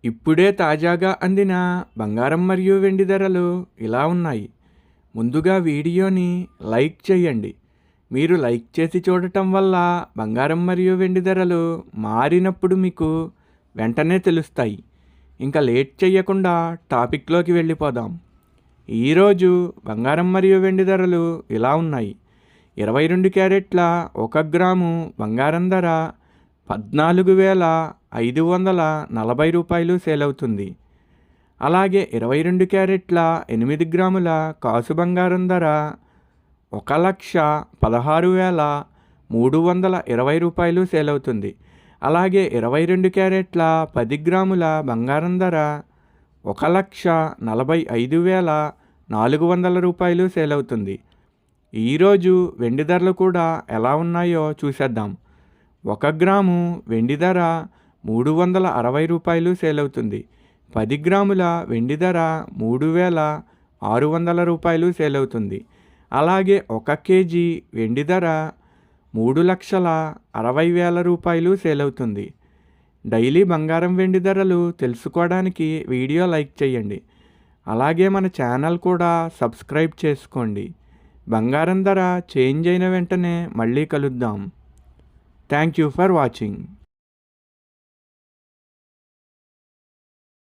ఇప్పుడే తాజాగా అందిన బంగారం మరియు వెండి ధరలు ఇలా ఉన్నాయి. ముందుగా వీడియోని లైక్ చేయండి. మీరు లైక్ చేసి చూడటం వల్ల బంగారం మరియు వెండి ధరలు మారినప్పుడు మీకు వెంటనే తెలుస్తాయి. ఇంకా లేట్ చేయకుండా టాపిక్లోకి వెళ్ళిపోదాం. ఈరోజు బంగారం మరియు వెండి ధరలు ఇలా ఉన్నాయి. 22 క్యారెట్ల 1 గ్రాము బంగారం ధర 14,540 రూపాయలు సేల్ అవుతుంది. అలాగే 22 క్యారెట్ల 8 గ్రాముల కాసు బంగారం ధర 1,16,320 రూపాయలు సేల్ అవుతుంది. అలాగే 22 క్యారెట్ల 10 గ్రాముల బంగారం ధర 1,45,400 రూపాయలు సేల్ అవుతుంది. ఈరోజు వెండి ధరలు కూడా ఎలా ఉన్నాయో చూసేద్దాం. 1 గ్రాము వెండి ధర 360 రూపాయలు సేల్ అవుతుంది. 10 గ్రాముల వెండి ధర 3,600 రూపాయలు సేల్ అవుతుంది. అలాగే 1 కేజీ వెండి ధర 3,60,000 రూపాయలు సేల్ అవుతుంది. డైలీ బంగారం వెండి ధరలు తెలుసుకోవడానికి వీడియో లైక్ చేయండి. అలాగే మన ఛానల్ కూడా సబ్స్క్రైబ్ చేసుకోండి. బంగారం ధర చేంజ్ అయిన వెంటనే మళ్ళీ కలుద్దాం. Thank you for watching.